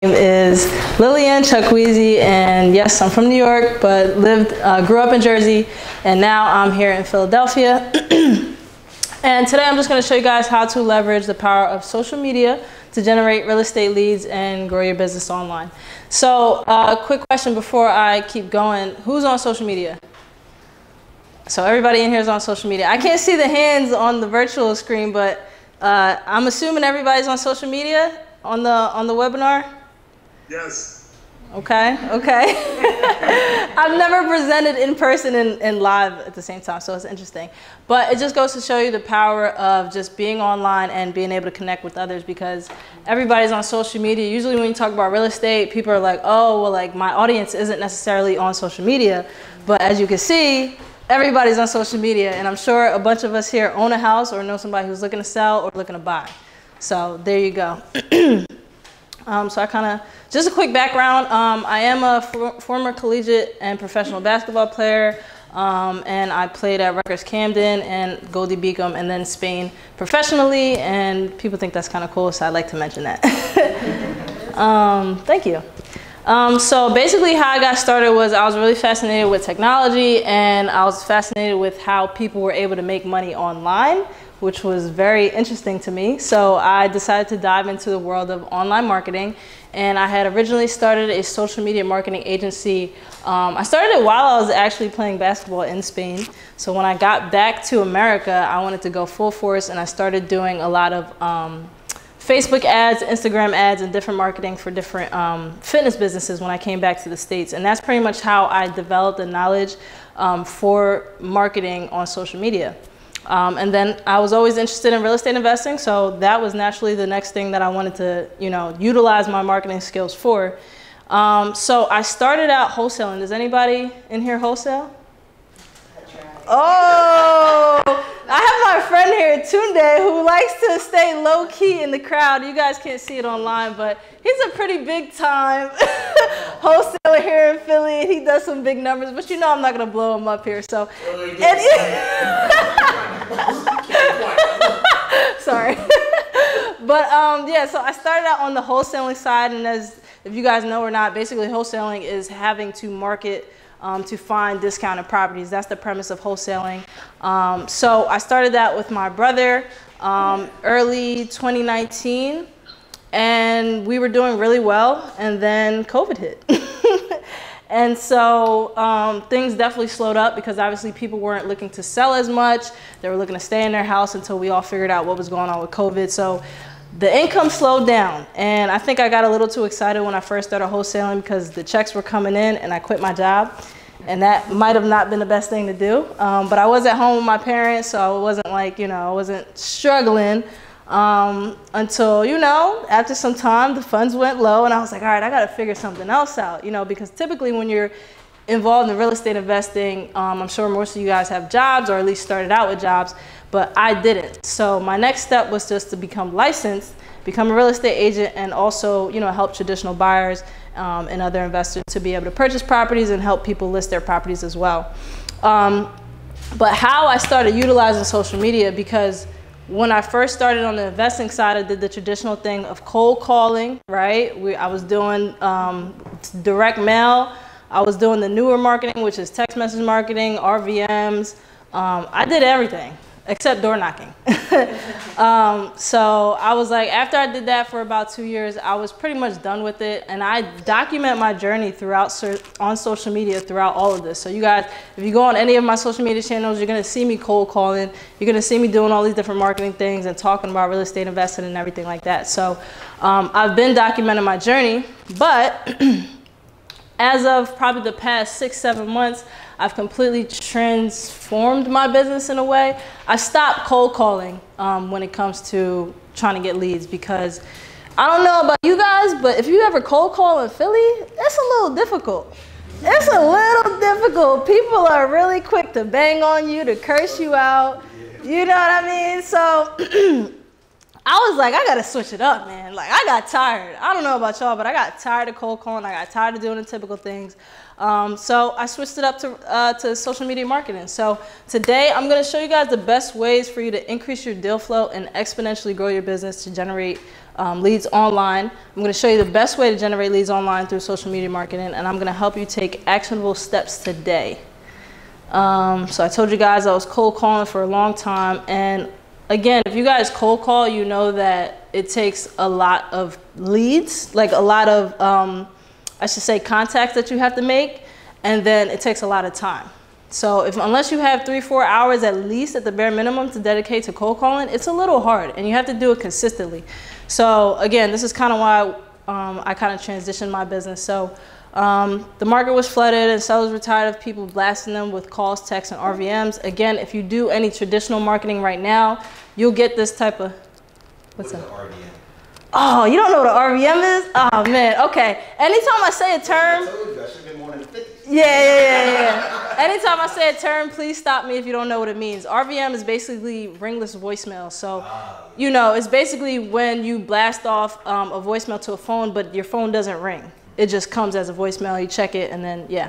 name is Lillian Chukwueze, and yes, I'm from New York, but grew up in Jersey, and now I'm here in Philadelphia. And today I'm just going to show you guys how to leverage the power of social media to generate real estate leads and grow your business online. So quick question before I keep going. Who's on social media? So everybody in here is on social media. I can't see the hands on the virtual screen, but I'm assuming everybody's on social media on the webinar? Yes. Okay. I've never presented in person and live at the same time, so it's interesting. But it just goes to show you the power of just being online and being able to connect with others, because everybody's on social media. Usually when you talk about real estate, people are like, oh, well, like my audience isn't necessarily on social media. But as you can see, everybody's on social media, and I'm sure a bunch of us here own a house or know somebody who's looking to sell or looking to buy. So there you go. So I kind of, just a quick background, I am a former collegiate and professional basketball player, and I played at Rutgers Camden and Goldie Beacom and then Spain professionally, and people think that's kind of cool, so I'd like to mention that. Thank you. So basically how I got started was I was really fascinated with technology, and I was fascinated with how people were able to make money online, which was very interesting to me. So I decided to dive into the world of online marketing, and I had originally started a social media marketing agency. I started it while I was actually playing basketball in Spain. So when I got back to America, I wanted to go full force, and I started doing a lot of Facebook ads, Instagram ads, and different marketing for different fitness businesses when I came back to the States. And that's pretty much how I developed the knowledge for marketing on social media. And then I was always interested in real estate investing, so that was naturally the next thing that I wanted to, utilize my marketing skills for. So I started out wholesaling. Does anybody in here wholesale? Oh, I have my friend here, Tunde, who likes to stay low-key in the crowd. You guys can't see it online, but he's a pretty big-time wholesaler here in Philly, and he does some big numbers, but I'm not going to blow him up here. So, sorry. But yeah, so I started out on the wholesaling side, and if you guys know or not, basically wholesaling is having to market to find discounted properties. That's the premise of wholesaling. So I started that with my brother early 2019, and we were doing really well, and then COVID hit. And so things definitely slowed up, because obviously people weren't looking to sell as much. They were looking to stay in their house until we all figured out what was going on with COVID. So the income slowed down, and I think I got a little too excited when I first started wholesaling, because the checks were coming in and I quit my job, and that might have not been the best thing to do. But I was at home with my parents, so it wasn't like, I wasn't struggling until, after some time the funds went low, and I was like, all right, I got to figure something else out, because typically when you're involved in real estate investing, I'm sure most of you guys have jobs, or at least started out with jobs, but I didn't. So my next step was just to become licensed, become a real estate agent, and also, help traditional buyers and other investors to be able to purchase properties and help people list their properties as well. But how I started utilizing social media, because when I first started on the investing side, I did the traditional thing of cold calling, right? I was doing direct mail. I was doing the newer marketing, which is text message marketing, RVMs. I did everything except door knocking. So I was like, after I did that for about 2 years, I was pretty much done with it. And I document my journey on social media throughout all of this. So you guys, if you go on any of my social media channels, you're going to see me cold calling. You're going to see me doing all these different marketing things and talking about real estate investing and everything like that. So I've been documenting my journey, but as of probably the past 6-7 months, I've completely transformed my business in a way. I stopped cold calling when it comes to trying to get leads, because I don't know about you guys, but if you ever cold call in Philly, it's a little difficult. It's a little difficult. People are really quick to bang on you, to curse you out. You know what I mean? So I was like, I gotta switch it up, man. Like, I got tired. I don't know about y'all, but I got tired of cold calling. I got tired of doing the typical things. So I switched it up to social media marketing. So today I'm gonna show you guys the best ways for you to increase your deal flow and exponentially grow your business to generate leads online. I'm going to show you the best way to generate leads online through social media marketing, and I'm going to help you take actionable steps today. So I told you guys I was cold calling for a long time, and again, if you guys cold call, you know that it takes a lot of leads, like a lot of, I should say, contacts that you have to make, and then it takes a lot of time. So unless you have 3-4 hours at least at the bare minimum to dedicate to cold calling, it's a little hard, and you have to do it consistently. So again, this is kind of why I kind of transitioned my business. So the market was flooded and sellers were tired of people blasting them with calls, texts, and RVMs. Again, if you do any traditional marketing right now, you'll get this type of, what's that? RVM? Oh, you don't know what an RVM is? Oh man, okay. Anytime I say a term, I told you, I should have been more than 50. Yeah. Anytime I say a term, please stop me if you don't know what it means. RVM is basically ringless voicemail. So, you know, it's basically when you blast off a voicemail to a phone, but your phone doesn't ring. It just comes as a voicemail, you check it, and then, yeah.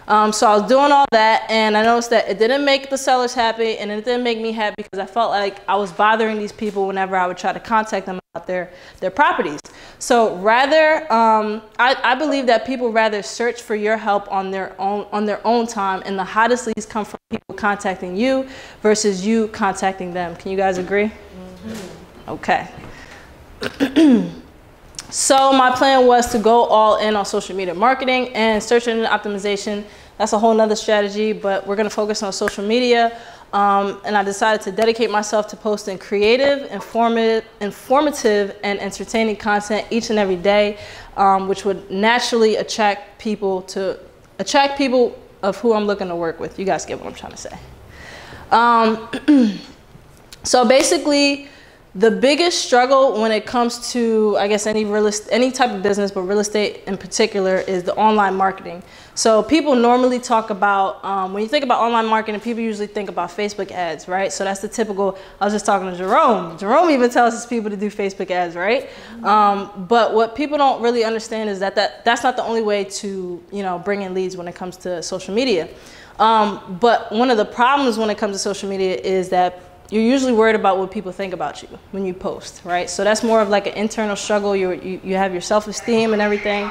So I was doing all that, and I noticed that it didn't make the sellers happy, and it didn't make me happy because I felt like I was bothering these people whenever I would try to contact them about their properties. So rather, I believe that people rather search for your help on their own time, and the hottest leads come from people contacting you versus you contacting them. Can you guys agree? Mm-hmm. Okay. So my plan was to go all in on social media marketing and search engine optimization. That's a whole nother strategy, but we're gonna focus on social media. And I decided to dedicate myself to posting creative, informative, and entertaining content each and every day, which would naturally attract people of who I'm looking to work with. You guys get what I'm trying to say. So basically, the biggest struggle when it comes to, I guess, any type of business, but real estate in particular, is the online marketing. So people normally talk about, when you think about online marketing, people usually think about Facebook ads, right? So that's the typical, I was just talking to Jerome. Jerome even tells his people to do Facebook ads, right? But what people don't really understand is that's not the only way to, you know, bring in leads when it comes to social media. But one of the problems when it comes to social media is that you're usually worried about what people think about you when you post, right? So that's more of like an internal struggle. You have your self-esteem and everything.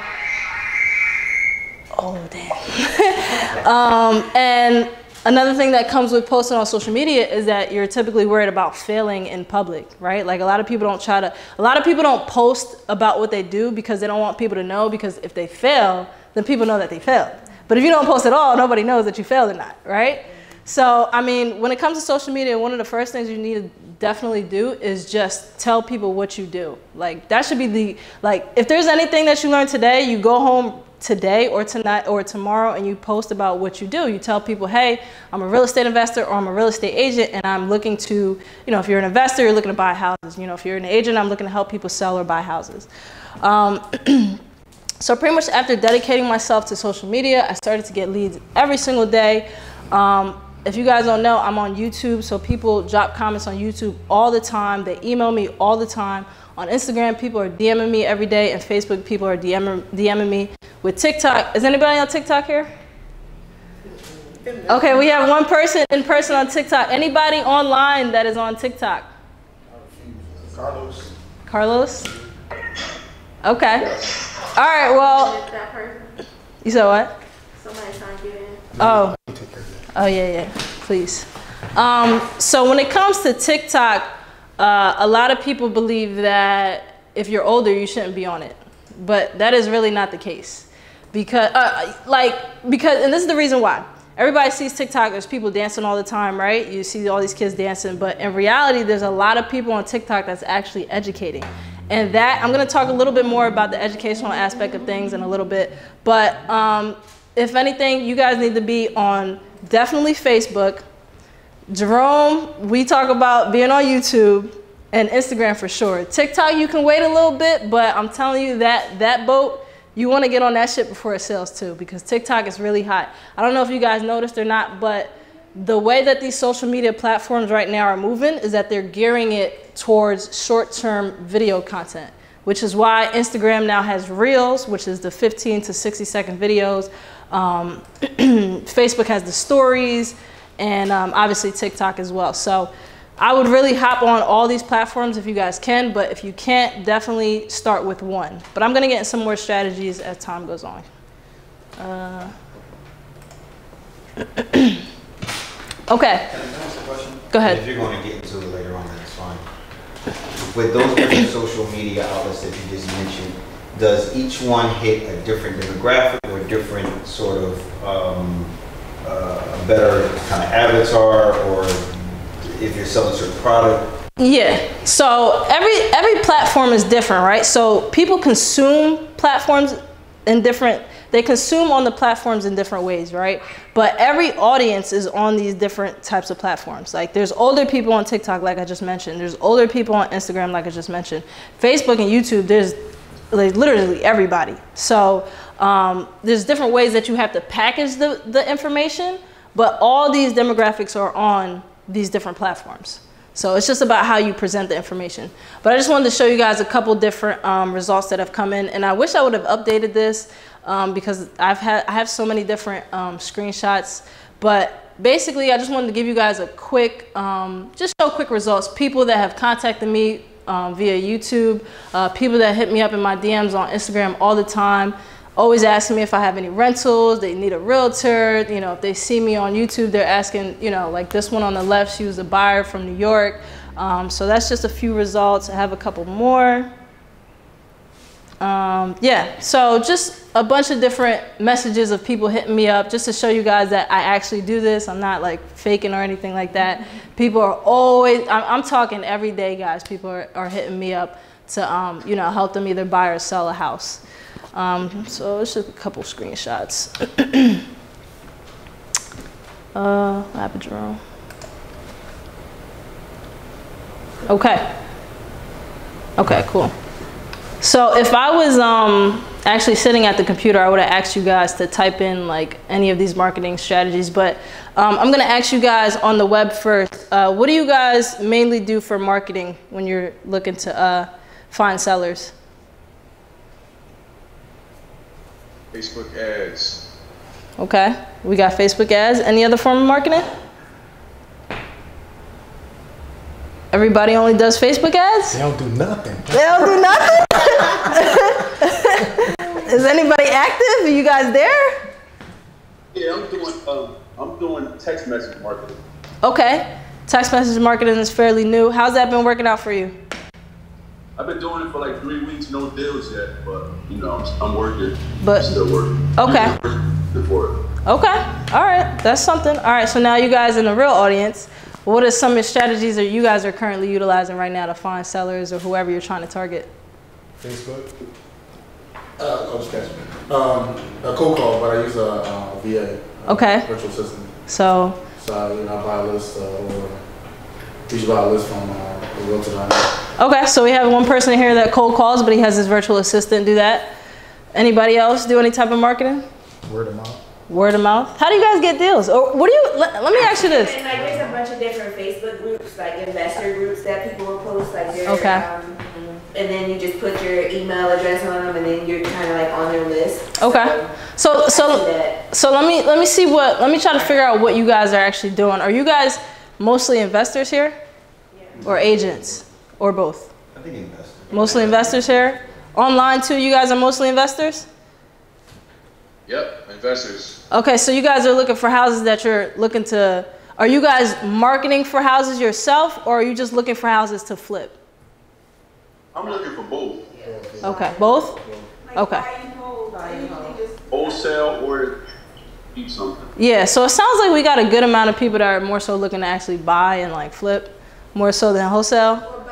Oh, damn. And another thing that comes with posting on social media is that you're typically worried about failing in public, right? Like a lot of people don't post about what they do because they don't want people to know, because if they fail, then people know that they failed. But if you don't post at all, nobody knows that you failed or not, right? So, I mean, when it comes to social media, one of the first things you need to definitely do is just tell people what you do. Like, that should be if there's anything that you learned today, you go home today or tonight or tomorrow and you post about what you do. You tell people, hey, I'm a real estate investor or I'm a real estate agent and I'm looking to, you know, if you're an investor, you're looking to buy houses. You know, if you're an agent, I'm looking to help people sell or buy houses. So pretty much after dedicating myself to social media, I started to get leads every single day. If you guys don't know, I'm on YouTube, so people drop comments on YouTube all the time. They email me all the time. On Instagram, people are DMing me every day, and Facebook, people are DMing me. With TikTok, is anybody on TikTok here? Okay, we have one person in person on TikTok. Anybody online that is on TikTok? Carlos? Okay. All right, well. You said what? Somebody trying to get in. Oh. Oh, yeah, please. So when it comes to TikTok, a lot of people believe that if you're older, you shouldn't be on it. But that is really not the case. Because and this is the reason why. Everybody sees TikTok, there's people dancing all the time, right? You see all these kids dancing, but in reality, there's a lot of people on TikTok that's actually educating. And that, I'm gonna talk a little bit more about the educational aspect of things in a little bit. But if anything, you guys need to be on definitely Facebook. Jerome, we talk about being on YouTube and Instagram for sure. TikTok, you can wait a little bit, but I'm telling you that boat, you want to get on that shit before it sells too, because TikTok is really hot. I don't know if you guys noticed or not, but the way that these social media platforms right now are moving is that they're gearing it towards short-term video content, which is why Instagram now has Reels, which is the 15 to 60-second videos. Facebook has the stories, and obviously TikTok as well. So I would really hop on all these platforms if you guys can, but if you can't, definitely start with one. But I'm gonna get in some more strategies as time goes on. Okay. Can I ask a question? Go ahead. If you're going to get into it later on, that's fine. With those different social media outlets that you just mentioned, does each one hit a different demographic or a different sort of a better kind of avatar, or if you're selling a certain product? Yeah, so every platform is different, right? So people consume platforms in different, they consume on the platforms in different ways, right? But every audience is on these different types of platforms. Like there's older people on TikTok, like I just mentioned. There's older people on Instagram, like I just mentioned. Facebook and YouTube, there's like literally everybody. So there's different ways that you have to package the information, but all these demographics are on these different platforms. So it's just about how you present the information. But I just wanted to show you guys a couple different results that have come in, and I wish I would have updated this because I have so many different screenshots. But basically, I just wanted to give you guys a quick, just show quick results. People that have contacted me via YouTube, people that hit me up in my DMs on Instagram all the time, always asking me if I have any rentals, they need a realtor. You know, if they see me on YouTube, they're asking, you know, like this one on the left, she was a buyer from New York. So that's just a few results. I have a couple more. Yeah, so just a bunch of different messages of people hitting me up just to show you guys that I actually do this. I'm not like faking or anything like that. People are always, I'm talking every day, guys. People are hitting me up to, you know, help them either buy or sell a house. So it's just a couple screenshots. What happened, Jerome? Okay. Okay, cool. So if I was actually sitting at the computer, I would have asked you guys to type in like any of these marketing strategies, but I'm gonna ask you guys on the web first. What do you guys mainly do for marketing when you're looking to find sellers? Facebook ads. Okay, we got Facebook ads. Any other form of marketing? Everybody only does Facebook ads? They don't do nothing. They don't do nothing? Is anybody active? Are you guys there? Yeah, I'm doing text message marketing. Okay, text message marketing is fairly new. How's that been working out for you? I've been doing it for like 3 weeks, no deals yet, but you know, I'm working. But still working. Okay. Before. Okay. All right. That's something. All right. So now you guys in the real audience, what are some of the strategies that you guys are currently utilizing right now to find sellers or whoever you're trying to target? Facebook. I'll just catch me. A cold call, but I use a VA. Okay. Virtual assistant. So you know, I buy a list or usually buy a list from a realtor. okay. So we have one person here that cold calls, but he has his virtual assistant do that. Anybody else do any type of marketing? Word of mouth. Word of mouth. How do you guys get deals? Or what do you? Let me ask you this. And like, there's a bunch of different Facebook groups, like investor groups that people will post, like their, Okay. and then you just put your email address on them, and then you're kind of like on their list. Okay. So let me see what, let me try to figure out what you guys are actually doing. Are you guys mostly investors here, or agents, or both? I think investors. Mostly investors here. Online too. You guys are mostly investors. Yep, investors. Okay, so you guys are looking for houses that you're looking to, are you guys marketing for houses yourself, or are you just looking for houses to flip? I'm looking for both. Okay, both? Okay. Wholesale or keep something. Yeah, so it sounds like we got a good amount of people that are more so looking to actually buy and like flip, more so than wholesale.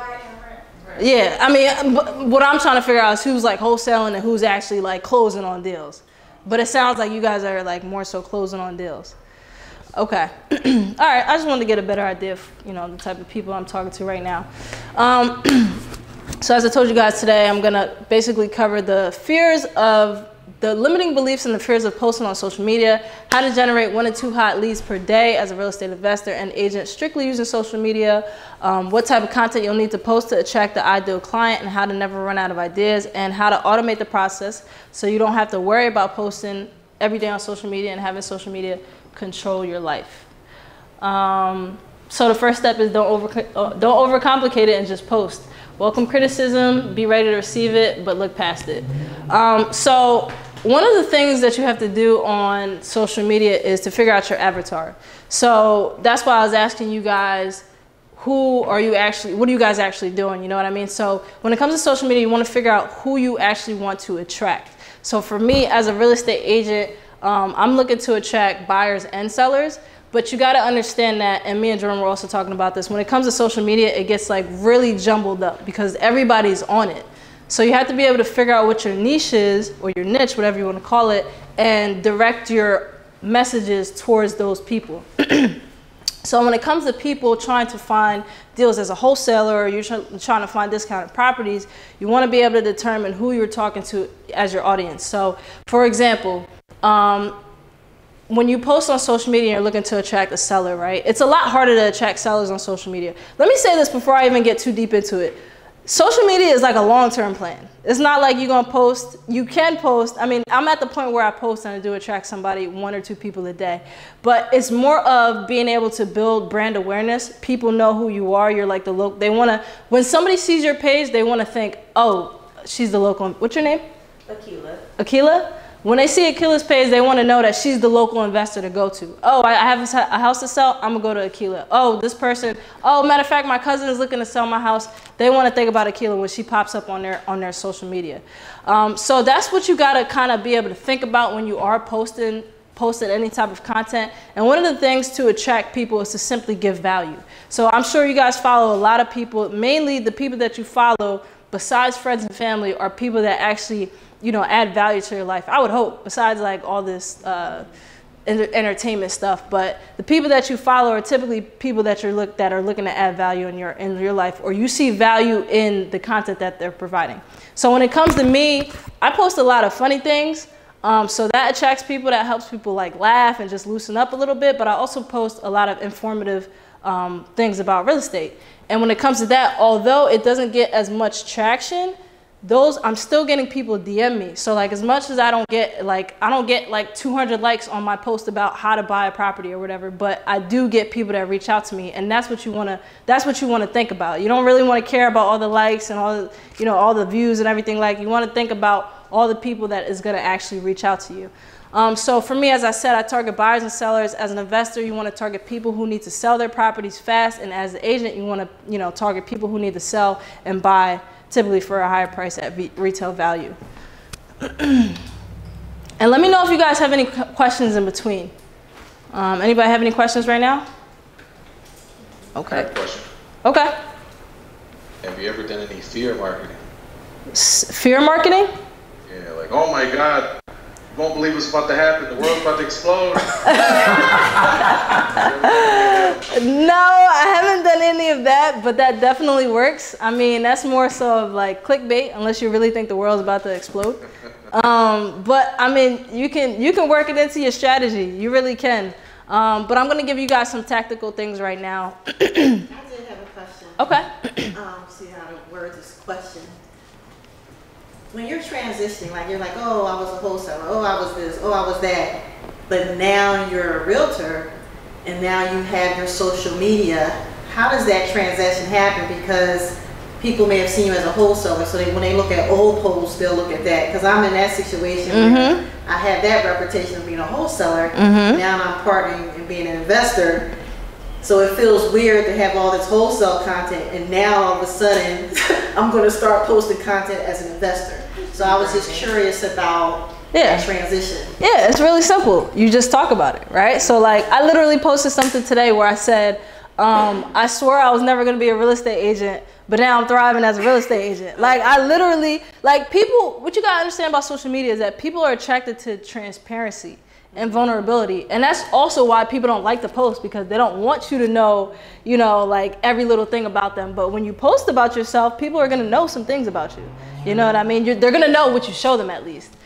Yeah, I mean, what I'm trying to figure out is who's like wholesaling and who's actually like closing on deals. But it sounds like you guys are like more so closing on deals. Okay. All right. I just wanted to get a better idea of, you know, the type of people I'm talking to right now. So as I told you guys today, I'm going to basically cover the fears of the limiting beliefs and the fears of posting on social media, how to generate 1 to 2 hot leads per day as a real estate investor and agent strictly using social media, what type of content you'll need to post to attract the ideal client, and how to never run out of ideas, and how to automate the process so you don't have to worry about posting every day on social media and having social media control your life. So the first step is don't overcomplicate it and just post. Welcome criticism, be ready to receive it, but look past it. So one of the things that you have to do on social media is to figure out your avatar. So that's why I was asking you guys, what are you guys actually doing? You know what I mean? So when it comes to social media, you want to figure out who you actually want to attract. So for me, as a real estate agent, I'm looking to attract buyers and sellers, but you got to understand that, and me and Jerome were also talking about this, when it comes to social media, it gets like really jumbled up because everybody's on it. So you have to be able to figure out what your niche is, or your niche, whatever you want to call it, and direct your messages towards those people. So when it comes to people trying to find deals as a wholesaler, or you're trying to find discounted properties, you want to be able to determine who you're talking to as your audience. So for example, when you post on social media and you're looking to attract a seller, right? It's a lot harder to attract sellers on social media. Let me say this before I even get too deep into it. Social media is like a long-term plan. It's not like you're gonna post, you can post. I mean, I'm at the point where I post and I do attract somebody, 1 or 2 people a day. But it's more of being able to build brand awareness. People know who you are. You're like the local, they wanna, when somebody sees your page, they wanna think, oh, she's the local, what's your name? Akila. Akila? When they see Akila's page, they want to know that she's the local investor to go to. Oh, I have a house to sell, I'm gonna go to Akila. Oh, this person, oh, matter of fact, my cousin is looking to sell my house. They want to think about Akila when she pops up on their social media. So that's what you gotta kind of be able to think about when you are posting any type of content. And one of the things to attract people is to simply give value. So I'm sure you guys follow a lot of people, mainly the people that you follow, besides friends and family, are people that actually, you know, add value to your life. I would hope, besides like all this entertainment stuff. But the people that you follow are typically people that are looking to add value in your life, or you see value in the content that they're providing. So when it comes to me, I post a lot of funny things. So that attracts people, that helps people like laugh and just loosen up a little bit. But I also post a lot of informative things about real estate. And when it comes to that, although it doesn't get as much traction, I'm still getting people DM me. So like, as much as I don't get like 200 likes on my post about how to buy a property or whatever, but I do get people that reach out to me, and that's what you want to think about. You don't really want to care about all the likes and all the, you know, all the views and everything. Like, you want to think about all the people that is going to actually reach out to you. So for me, as I said, I target buyers and sellers. As an investor, you want to target people who need to sell their properties fast, and as an agent, you want to, you know, target people who need to sell and buy, typically for a higher price at retail value. And let me know if you guys have any questions in between. Anybody have any questions right now? Okay. I have a question. Okay. Have you ever done any fear marketing? Fear marketing? Yeah, like, oh my God, you won't believe what's about to happen. The world's about to explode. No, I haven't done any of that, but that definitely works. I mean, that's more so of like clickbait, unless you really think the world's about to explode. But I mean, you can work it into your strategy. You really can. But I'm gonna give you guys some tactical things right now. I did have a question. Okay. See how to word this question. When you're transitioning, like you're like, oh, I was a wholesaler, oh, I was this, oh, I was that, but now you're a realtor, and now you have your social media. How does that transition happen? Because people may have seen you as a wholesaler, so when they look at old posts, they'll look at that. Because I'm in that situation where I have that reputation of being a wholesaler. Now I'm partnering and being an investor. So it feels weird to have all this wholesale content, and now all of a sudden I'm going to start posting content as an investor. So I was just curious about that transition. Yeah, it's really simple. You just talk about it, right? So like, I literally posted something today where I said, I swore I was never going to be a real estate agent, but now I'm thriving as a real estate agent. Like, I literally, like, people, what you got to understand about social media is that people are attracted to transparency and vulnerability. And that's also why people don't like to post, because they don't want you to know, you know, like every little thing about them. But when you post about yourself, people are going to know some things about you. You know what I mean? They're going to know what you show them, at least.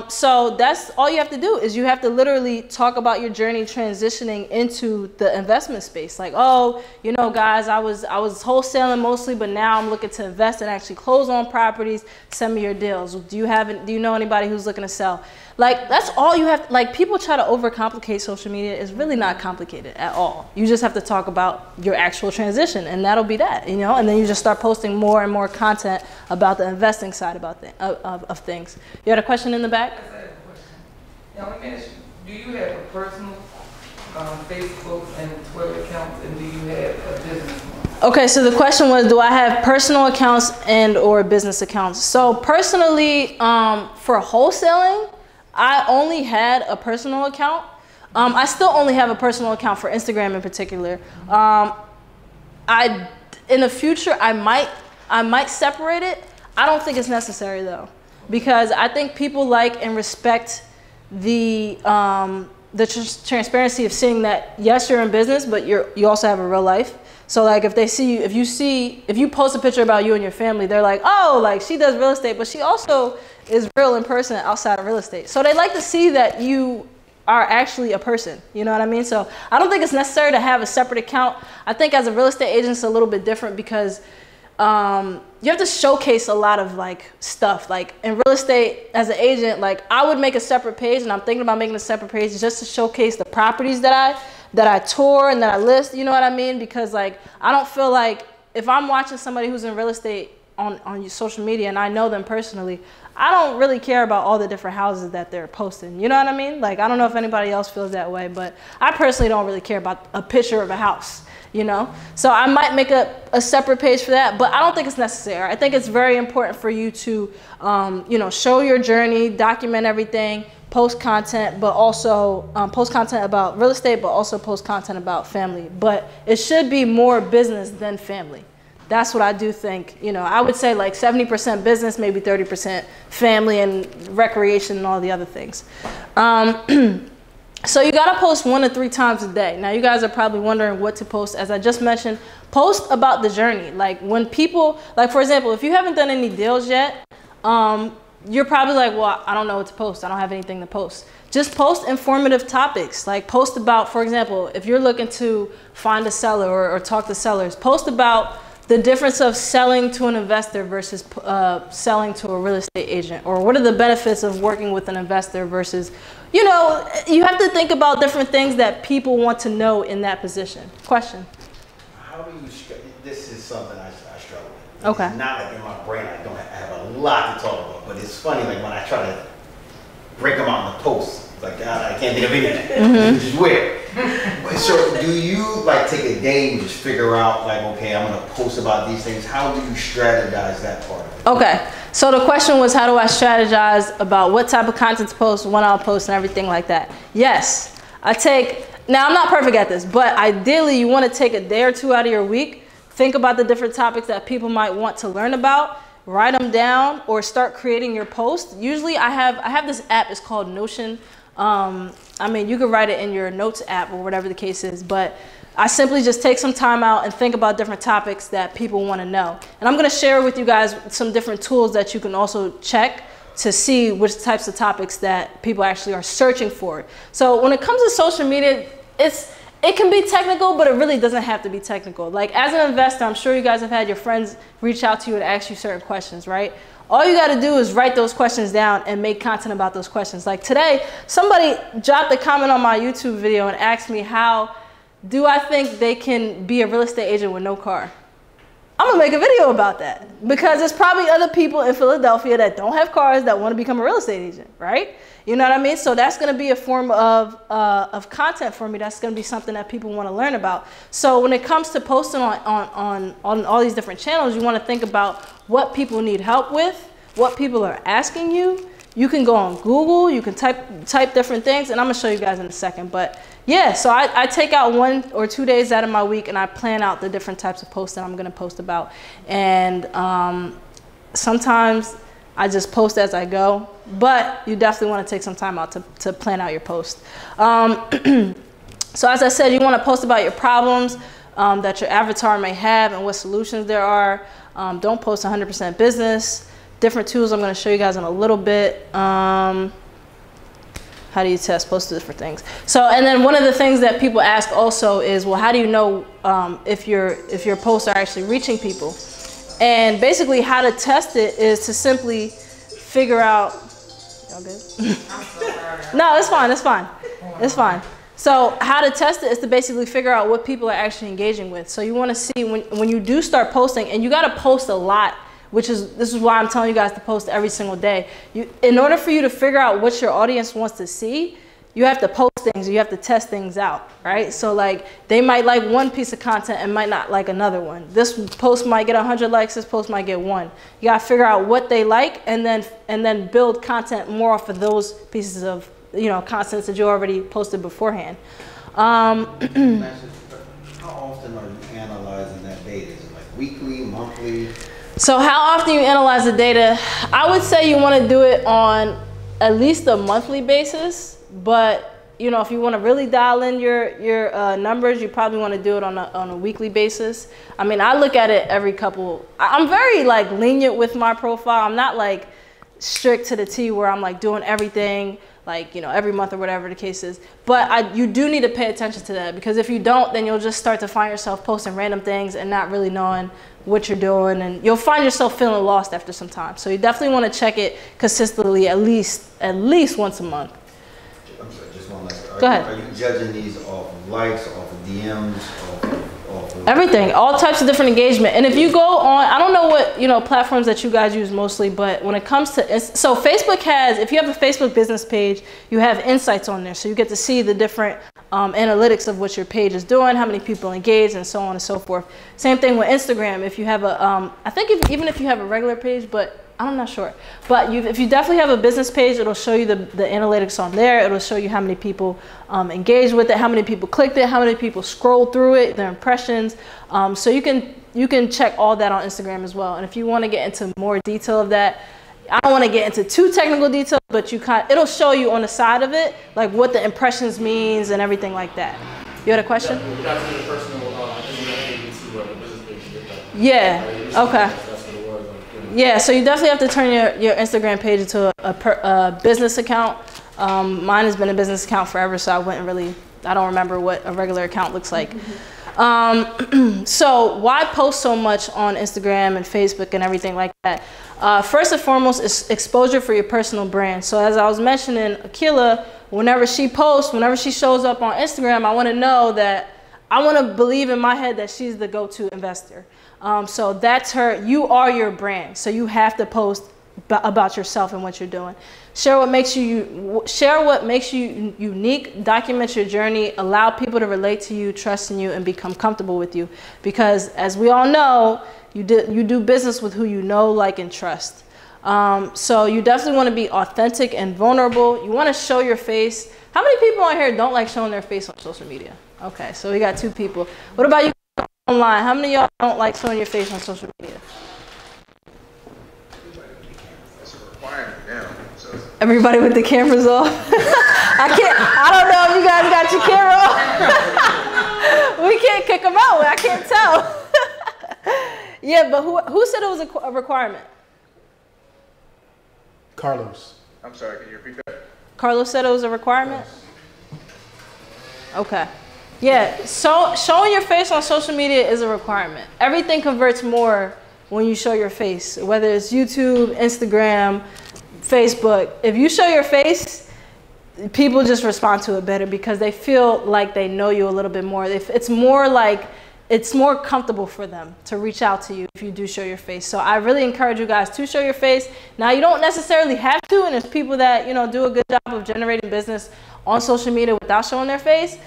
So that's all you have to do, is you have to literally talk about your journey transitioning into the investment space. Like, oh, you know, guys, I was wholesaling mostly, but now I'm looking to invest and actually close on properties. Send me your deals. Do you know anybody who's looking to sell? Like, that's all you have. Like, people try to overcomplicate social media. It's really not complicated at all. You just have to talk about your actual transition, and that'll be that, you know? And then you just start posting more and more content about the investing side of things. You had a question in the back? Yes, I have a question. Now, let me ask you, do you have a personal Facebook and Twitter accounts, and do you have a business one? Okay, so the question was, do I have personal accounts and or business accounts? So personally, for wholesaling, I only had a personal account. I still only have a personal account for Instagram in particular. In the future, I might separate it. I don't think it's necessary though, because I think people like and respect the transparency of seeing that yes, you're in business, but you also have a real life. So like if they see you, if you post a picture about you and your family, they're like, oh, like she does real estate, but she also is real in person outside of real estate. So they like to see that you are actually a person, you know what I mean? So I don't think it's necessary to have a separate account. I think as a real estate agent, it's a little bit different because you have to showcase a lot of like stuff. Like in real estate as an agent, like I would make a separate page, and I'm thinking about making a separate page just to showcase the properties that I tour and that I list, you know what I mean? Because like, I don't feel like if I'm watching somebody who's in real estate on social media and I know them personally, I don't really care about all the different houses that they're posting. You know what I mean? Like, I don't know if anybody else feels that way, but I personally don't really care about a picture of a house, you know? So I might make a separate page for that, but I don't think it's necessary. I think it's very important for you to, you know, show your journey, document everything, post content, but also post content about real estate, but also post content about family. But it should be more business than family. That's what I do think. You know, I would say like 70% business, maybe 30% family and recreation and all the other things. So you gotta post 1 to 3 times a day. Now you guys are probably wondering what to post. As I just mentioned, post about the journey. Like when people, like for example, if you haven't done any deals yet, you're probably like, well, I don't know what to post. I don't have anything to post. Just post informative topics. Like post about, for example, if you're looking to find a seller or talk to sellers, post about the difference of selling to an investor versus selling to a real estate agent, or what are the benefits of working with an investor versus, you know, you have to think about different things that people want to know in that position. Question? How do you, this is something I struggle with. Okay. It's not like in my brain I have a lot to talk about, but it's funny like when I try to break them out in the post, it's like I can't think of anything, which is weird. So do you like take a day and just figure out like, okay, I'm gonna post about these things? How do you strategize that part of it? Okay, so the question was, how do I strategize about what type of content to post, when I'll post, and everything like that? Yes, now I'm not perfect at this, but ideally you wanna take a day or 2 out of your week, think about the different topics that people might want to learn about, write them down, or start creating your post. Usually I have this app, it's called Notion. I mean, you could write it in your notes app or whatever the case is, but I simply just take some time out and think about different topics that people want to know. And I'm going to share with you guys some different tools that you can also check to see which types of topics that people actually are searching for. So when it comes to social media, it can be technical, but it really doesn't have to be technical. Like as an investor, I'm sure you guys have had your friends reach out to you and ask you certain questions, right? All you got to do is write those questions down and make content about those questions. Like today, somebody dropped a comment on my YouTube video and asked me, how do I think they can be a real estate agent with no car? I'm gonna make a video about that because there's probably other people in Philadelphia that don't have cars that want to become a real estate agent, right? You know what I mean? So that's gonna be a form of content for me. That's gonna be something that people want to learn about. So when it comes to posting on all these different channels, you want to think about what people need help with, what people are asking you. You can go on Google, you can type different things, and I'm gonna show you guys in a second. But yeah, so I take out 1 or 2 days out of my week and I plan out the different types of posts that I'm gonna post about. And sometimes I just post as I go, but you definitely wanna take some time out to plan out your post. So as I said, you wanna post about your problems that your avatar may have and what solutions there are. Don't post 100% business. Different tools I'm going to show you guys in a little bit. How do you test? Post different things. So, and then one of the things that people ask also is, well, how do you know if your posts are actually reaching people? And basically how to test it is to simply figure out, Y'all good? I'm so sorry. No, it's fine. It's fine. It's fine. So how to test it is to basically figure out what people are actually engaging with. So you want to see when you do start posting, and you got to post a lot, this is why I'm telling you guys to post every single day. In order for you to figure out what your audience wants to see, you have to post things, you have to test things out, right? So like they might like one piece of content and might not like another one. This post might get 100 likes, this post might get 1. You gotta figure out what they like and then build content more off of those pieces of content that you already posted beforehand. How often are you analyzing that data? Is it like weekly, monthly? So how often you analyze the data? I would say you want to do it on at least a monthly basis. But if you want to really dial in your numbers, you probably want to do it on a weekly basis. I mean, I look at it every couple. I'm very like lenient with my profile. I'm not like strict to the T where I'm like doing everything like every month or whatever the case is. But you do need to pay attention to that, because if you don't, then you'll just start to find yourself posting random things and not really knowing what you're doing, and you'll find yourself feeling lost after some time. So you definitely want to check it consistently, at least once a month. I'm sorry, just one last. Go ahead. Are you judging these off of likes, off of DMs, off of everything, all types of different engagement? And if you go on, I don't know what platforms that you guys use mostly, but when it comes to, so Facebook has, if you have a Facebook business page, you have insights on there, so you get to see the different analytics of what your page is doing, how many people engage, and so on and so forth. Same thing with Instagram. If you have a, I think even if you have a regular page, but I'm not sure. But if you definitely have a business page, it'll show you the analytics on there. It'll show you how many people engage with it, how many people clicked it, how many people scrolled through it, their impressions. So you can check all that on Instagram as well. And if you want to get into more detail of that, I don't want to get into too technical detail, but it'll show you on the side of it like what the impressions means and everything like that. You had a question? Yeah. Okay. Yeah, so you definitely have to turn your Instagram page into a business account. Mine has been a business account forever, so I don't remember what a regular account looks like. So why post so much on Instagram and Facebook and everything like that? First and foremost is exposure for your personal brand. So as I was mentioning, Akila, whenever she posts, whenever she shows up on Instagram, I want to believe in my head that she's the go-to investor. So that's her. You are your brand. So you have to post about yourself and what you're doing. Share what makes you unique. Document your journey. Allow people to relate to you, trust in you, and become comfortable with you. Because as we all know, you do business with who you know, like, and trust. So you definitely want to be authentic and vulnerable. You want to show your face. How many people on here don't like showing their face on social media? Okay, so we got 2 people. What about you online? How many of y'all don't like showing your face on social media? It's a requirement now. So. Everybody with the cameras off. I don't know if you guys got your camera off. We can't kick them out. I can't tell. Yeah, but who said it was a requirement? Carlos. I'm sorry, can you repeat that? Carlos said it was a requirement? Okay. Yeah, so showing your face on social media is a requirement. Everything converts more when you show your face, whether it's YouTube, Instagram, Facebook. If you show your face, people just respond to it better because they feel like they know you a little bit more. It's more comfortable for them to reach out to you if you do show your face. So I really encourage you guys to show your face. Now, you don't necessarily have to, and there's people that do a good job of generating business on social media without showing their face.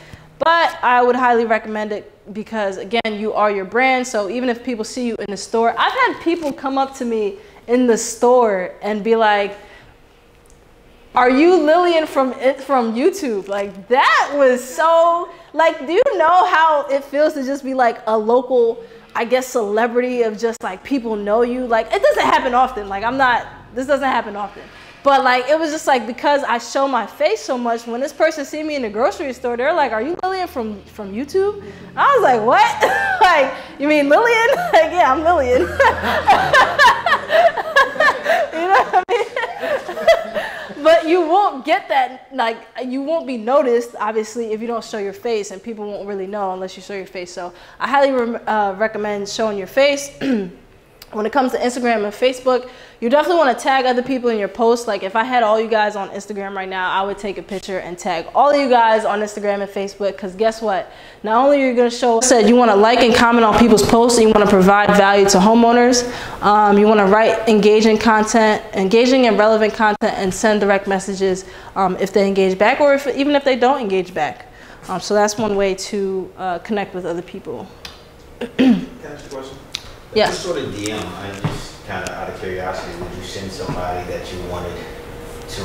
But I would highly recommend it because, again, you are your brand. So even if people see you in the store, I've had people come up to me in the store and be like, "Are you Lillian from YouTube?" Like, that was so, like, do you know how it feels to just be like a local, I guess, celebrity of just like people know you? Like, it doesn't happen often. Like, this doesn't happen often. But like, it was just like, because I show my face so much, when this person see me in the grocery store, they're like, "Are you Lillian from YouTube?" I was like, "What?" Like, "You mean Lillian?" Like, "Yeah, I'm Lillian." You know what I mean? But you won't get that, like, you won't be noticed, obviously, if you don't show your face, and people won't really know unless you show your face. So I highly recommend showing your face. When it comes to Instagram and Facebook, you definitely want to tag other people in your posts. Like if I had all you guys on Instagram right now, I would take a picture and tag all of you guys on Instagram and Facebook, because guess what? Not only are you going to show, you want to like and comment on people's posts, and you want to provide value to homeowners. You want to write engaging and relevant content, and send direct messages if they engage back, or even if they don't engage back. So that's one way to connect with other people. Can I ask you a question? Yes. What sort of DM, I just kind of out of curiosity, would you send somebody that you wanted to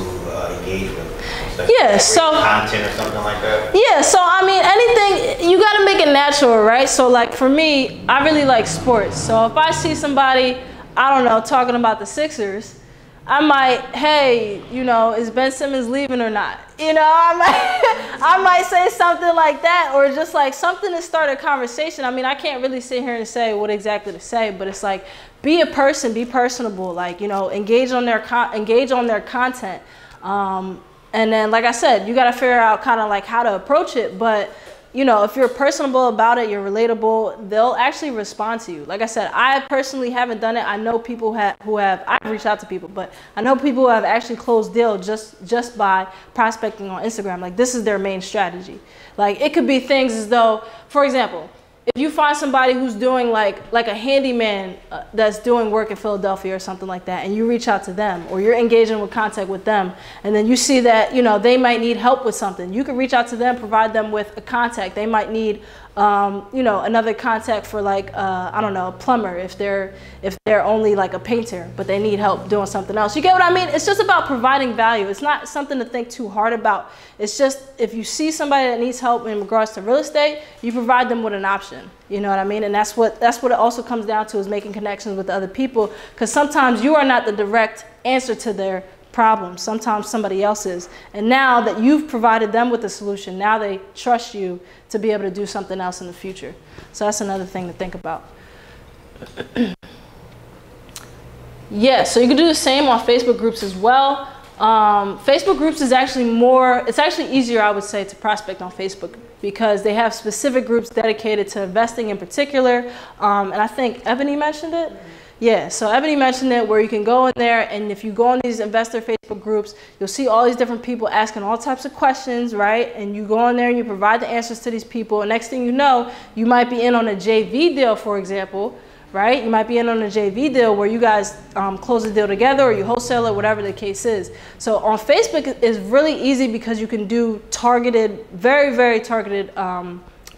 engage with? Like content or something like that? Yeah, so I mean, anything, you got to make it natural, right? So like for me, I really like sports. So if I see somebody, I don't know, talking about the Sixers, I might, hey, you know, is Ben Simmons leaving or not? You know, I might say something like that, or just like something to start a conversation. I mean, I can't really sit here and say what exactly to say, but it's like, be a person, be personable, like, you know, engage on their content. And then, like I said, you got to figure out kind of like how to approach it. But you know, if you're personable about it, you're relatable, they'll actually respond to you. Like I said, I personally haven't done it. I know people who have, I've reached out to people, but I know people who have actually closed deals just by prospecting on Instagram. Like this is their main strategy. Like it could be things as though, for example, if you find somebody who's doing like a handyman that's doing work in Philadelphia or something like that, and you reach out to them, or you're engaging with contact with them, and then you see that, you know, they might need help with something, you can reach out to them, provide them with a contact. They might need, you know, another contact for like, I don't know, a plumber if they're only like a painter, but they need help doing something else. You get what I mean? It's just about providing value. It's not something to think too hard about. It's just, if you see somebody that needs help in regards to real estate, you provide them with an option. You know what I mean? And that's what it also comes down to, is making connections with other people, because sometimes you are not the direct answer to their problem. Sometimes somebody else is. And now that you've provided them with a solution, now they trust you to be able to do something else in the future. So that's another thing to think about. Yeah, so you can do the same on Facebook groups as well. Facebook groups is actually it's actually easier, I would say, to prospect on Facebook, because they have specific groups dedicated to investing in particular. And I think Ebony mentioned it. Yeah, so Ebony mentioned it, where you can go in there, and if you go on these investor Facebook groups, you'll see all these different people asking all types of questions, right? And you go in there and you provide the answers to these people, and next thing you know, you might be in on a JV deal, for example, right? You might be in on a JV deal where you guys close the deal together, or you wholesale it, whatever the case is. So on Facebook, it's really easy because you can do targeted, very, very targeted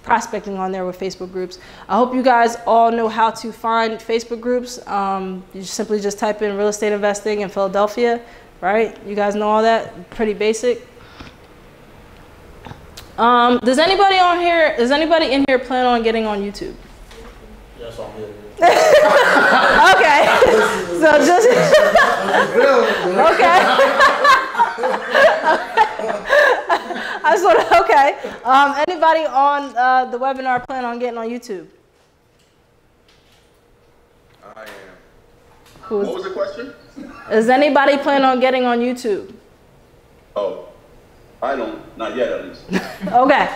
prospecting on there with Facebook groups. I hope you guys all know how to find Facebook groups. You simply just type in real estate investing in Philadelphia, right? You guys know all that, pretty basic. Does anybody in here plan on getting on YouTube? Yes, I'm here. Okay. So just okay. I sort of okay. Anybody on the webinar plan on getting on YouTube? I am. What was the question? Is anybody plan on getting on YouTube? Oh, I don't. Not yet, at least. Okay.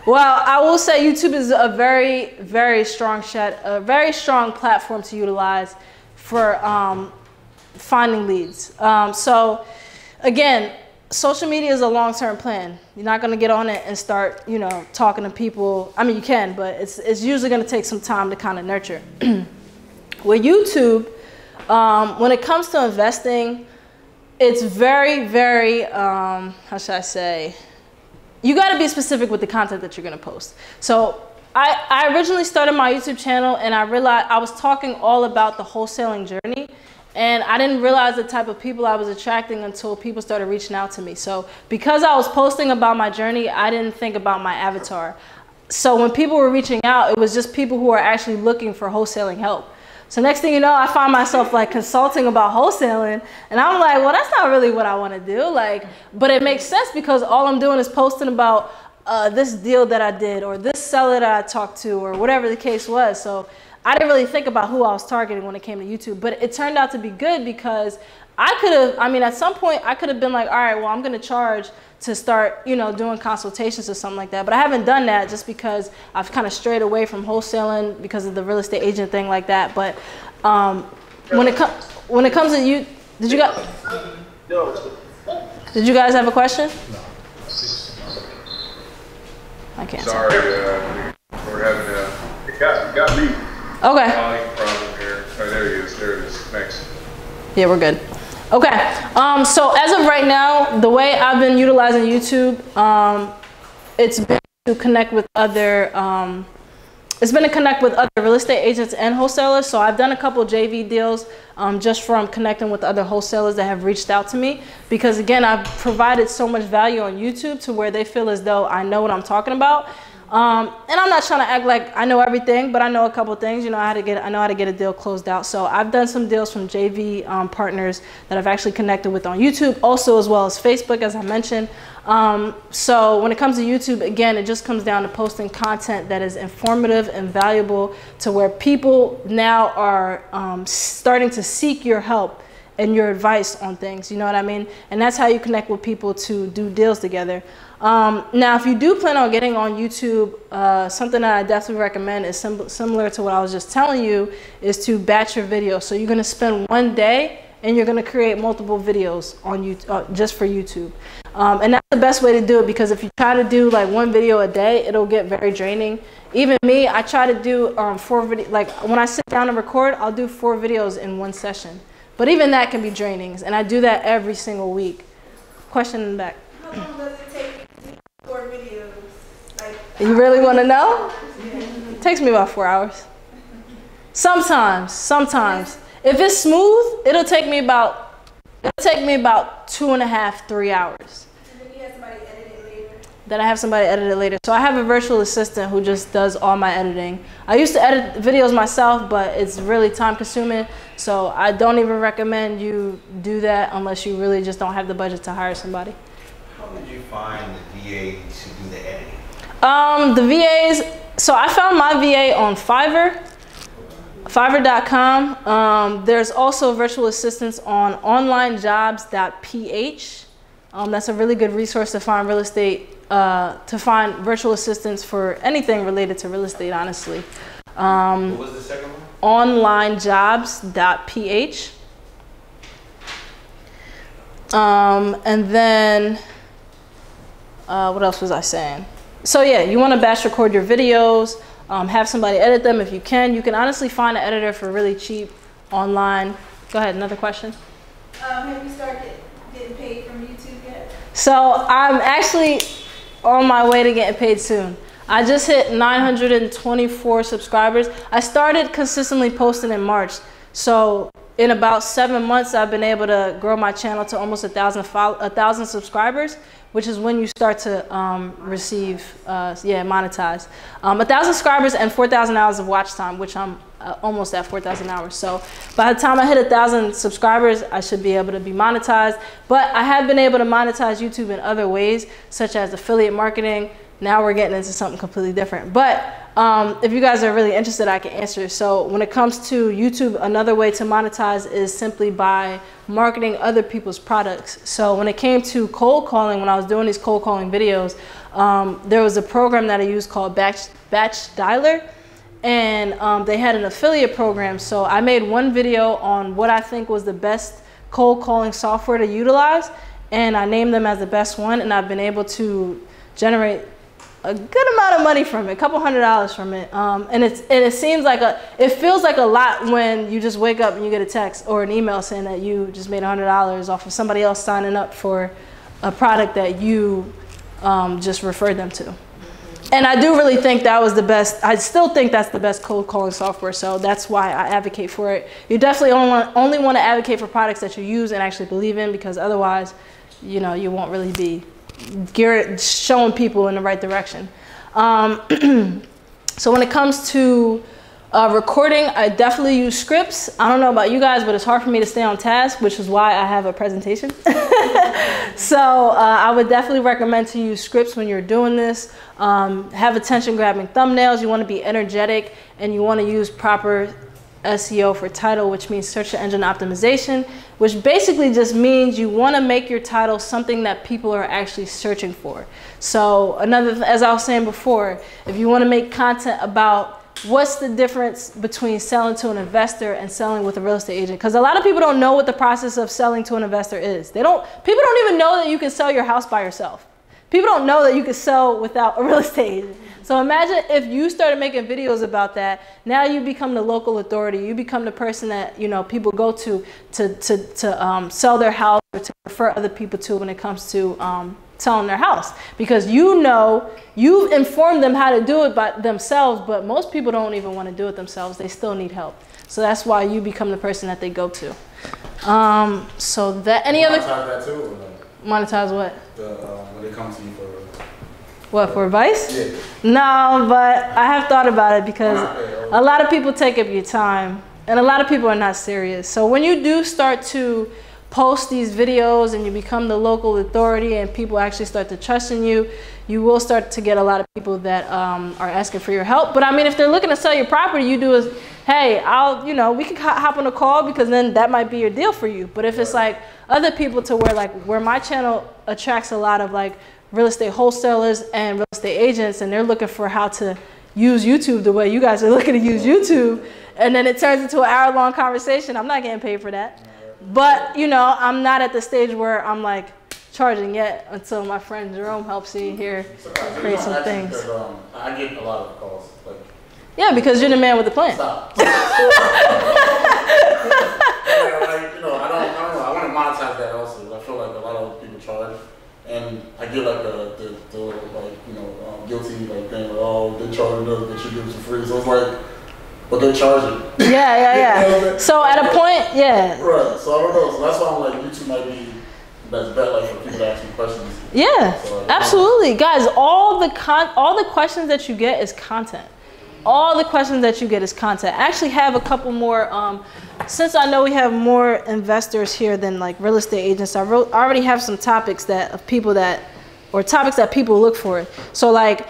Well, I will say YouTube is a very, very strong platform to utilize for finding leads. So again, social media is a long-term plan. You're not going to get on it and start, you know, talking to people. I mean, you can, but it's usually going to take some time to kind of nurture. With YouTube, when it comes to investing, it's very, very, how should I say, you got to be specific with the content that you're going to post. So I originally started my YouTube channel, and I realized I was talking all about the wholesaling journey, and I didn't realize the type of people I was attracting until people started reaching out to me. So because I was posting about my journey, I didn't think about my avatar. So when people were reaching out, it was just people who are actually looking for wholesaling help. So next thing you know, I find myself like consulting about wholesaling, and I'm like, well, that's not really what I want to do. Like, but it makes sense because all I'm doing is posting about this deal that I did, or this seller that I talked to, or whatever the case was. So I didn't really think about who I was targeting when it came to YouTube, but it turned out to be good because I could have, I mean, at some point I could have been like, all right, well, I'm going to charge to start, you know, doing consultations or something like that. But I haven't done that just because I've kind of strayed away from wholesaling because of the real estate agent thing like that. But when it comes to you, did you guys have a question? I can't. Sorry, we're having it got me. Okay. Problem here. Oh, there he is. There it is. Thanks. Yeah, we're good. Okay. So as of right now, the way I've been utilizing YouTube, it's been to connect with other. It's been to connect with other real estate agents and wholesalers. So I've done a couple JV deals just from connecting with other wholesalers that have reached out to me. Because again, I've provided so much value on YouTube to where they feel as though I know what I'm talking about. And I'm not trying to act like I know everything, but I know a couple things. You know, I know how to get a deal closed out. So I've done some deals from JV partners that I've actually connected with on YouTube, also as well as Facebook, as I mentioned. So when it comes to YouTube, again, it just comes down to posting content that is informative and valuable to where people now are starting to seek your help and your advice on things. You know what I mean? And that's how you connect with people to do deals together. Now, if you do plan on getting on YouTube, something that I definitely recommend is similar to what I was just telling you, is to batch your videos. So you're going to spend one day and you're going to create multiple videos on YouTube, just for YouTube. And that's the best way to do it, because if you try to do like one video a day, it'll get very draining. Even me, I try to do 4 videos. Like when I sit down and record, I'll do 4 videos in one session. But even that can be draining, and I do that every single week. Question in the back. How long does it take to do 4 videos? Like, you really want to know? It takes me about 4 hours. Sometimes. If it's smooth, it'll take me about 2.5, 3 hours. And then you have somebody edit it later. Then I have somebody edit it later. So I have a virtual assistant who just does all my editing. I used to edit videos myself, but it's really time consuming. So I don't even recommend you do that unless you really just don't have the budget to hire somebody. How did you find the VA to do the editing? The VAs, so I found my VA on Fiverr.com. There's also virtual assistants on onlinejobs.ph. That's a really good resource to find real estate, to find virtual assistants for anything related to real estate, honestly. What was the second one? Onlinejobs.ph. And then, what else was I saying? So yeah, you want to batch record your videos, have somebody edit them if you can. You can honestly find an editor for really cheap online. Go ahead, another question. Have you started getting paid from YouTube yet? So I'm actually on my way to getting paid soon. I just hit 924 subscribers. I started consistently posting in March. So in about 7 months, I've been able to grow my channel to almost 1,000 subscribers, which is when you start to monetize. 1,000 subscribers and 4,000 hours of watch time, which I'm almost at 4,000 hours. So by the time I hit 1,000 subscribers, I should be able to be monetized. But I have been able to monetize YouTube in other ways, such as affiliate marketing. Now we're getting into something completely different. But if you guys are really interested, I can answer. So when it comes to YouTube, another way to monetize is simply by marketing other people's products. So when it came to cold calling, when I was doing these cold calling videos, there was a program that I used called Batch Dialer. And they had an affiliate program. So I made one video on what I think was the best cold calling software to utilize. And I named them as the best one. And I've been able to generate a good amount of money from it, $200 from it. And it seems like it feels like a lot when you just wake up and you get a text or an email saying that you just made $100 off of somebody else signing up for a product that you just referred them to. And I do really think that was the best. I still think that's the best cold calling software. So that's why I advocate for it. You definitely only want to advocate for products that you use and actually believe in, because otherwise, you know, you won't really be showing people in the right direction. So when it comes to recording, I definitely use scripts. I don't know about you guys, but it's hard for me to stay on task, which is why I have a presentation. So I would definitely recommend to use scripts when you're doing this. Have attention grabbing thumbnails. You want to be energetic, and you want to use proper SEO for title, which means search engine optimization, which basically just means you want to make your title something that people are actually searching for. So as I was saying before, if you want to make content about what's the difference between selling to an investor and selling with a real estate agent? Because a lot of people don't know what the process of selling to an investor is. People don't even know that you can sell your house by yourself. People don't know that you can sell without a real estate agent. So imagine if you started making videos about that. Now you become the local authority. You become the person that, you know, people go to sell their house or to refer other people to when it comes to selling their house. Because you know, you've informed them how to do it by themselves, but most people don't even want to do it themselves. They still need help. So that's why you become the person that they go to. So that, any other... Monetize that too, or no? Monetize what? When they come to you for... What, for advice? Yeah. No, but I have thought about it because a lot of people take up your time and a lot of people are not serious. So when you do start to post these videos and you become the local authority and people actually start to trust in you, you will start to get a lot of people that are asking for your help. But I mean, if they're looking to sell your property, you do is, hey, we can hop on a call, because then that might be your deal for you. But if it's like other people to where my channel attracts a lot of like real estate wholesalers and real estate agents, and they're looking for how to use YouTube the way you guys are looking to use YouTube, and then it turns into an hour-long conversation, I'm not getting paid for that. But, you know, I'm not at the stage where I'm like charging yet until my friend Jerome helps me here create some things. I get a lot of calls. Like, yeah, because you're the man with the plan. Stop. Like, you know, I don't know. I want to monetize that also. I feel like a lot of people charge. And I get like the like, you know, guilty like thing, like, oh, they charging us, but you give us for free. So it's like, but they're charging. Yeah. You know, so at a point, yeah. Right. So I don't know. So that's why I'm like, YouTube might be the best bet, like for people to ask me questions. Yeah, so, like, absolutely, guys. All the questions that you get is content. All the questions that you get is content. I actually have a couple more. Since I know we have more investors here than like real estate agents, I already have some topics topics that people look for. So like,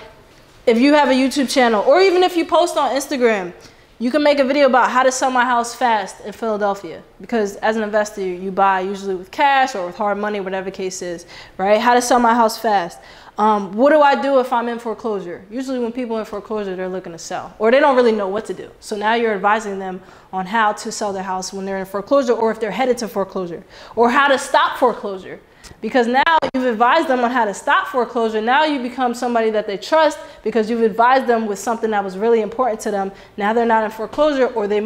if you have a YouTube channel, or even if you post on Instagram, you can make a video about how to sell my house fast in Philadelphia. Because as an investor, you buy usually with cash or with hard money, whatever the case is, right? How to sell my house fast. What do I do if I'm in foreclosure? Usually when people are in foreclosure, they're looking to sell, or they don't really know what to do. So now you're advising them on how to sell their house when they're in foreclosure, or if they're headed to foreclosure, or how to stop foreclosure. Because now you've advised them on how to stop foreclosure. Now you become somebody that they trust because you've advised them with something that was really important to them. Now they're not in foreclosure, or they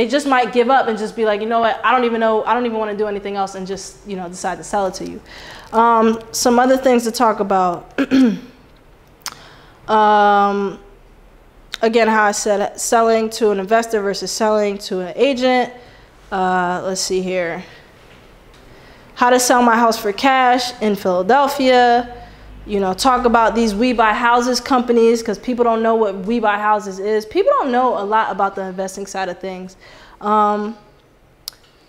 just might give up and just be like, you know what, I don't even want to do anything else, and just, you know, decide to sell it to you. Some other things to talk about. Again, how I said selling to an investor versus selling to an agent. Let's see here. How to sell my house for cash in Philadelphia. You know, talk about these We Buy Houses companies, because people don't know what We Buy Houses is. People don't know a lot about the investing side of things. Is that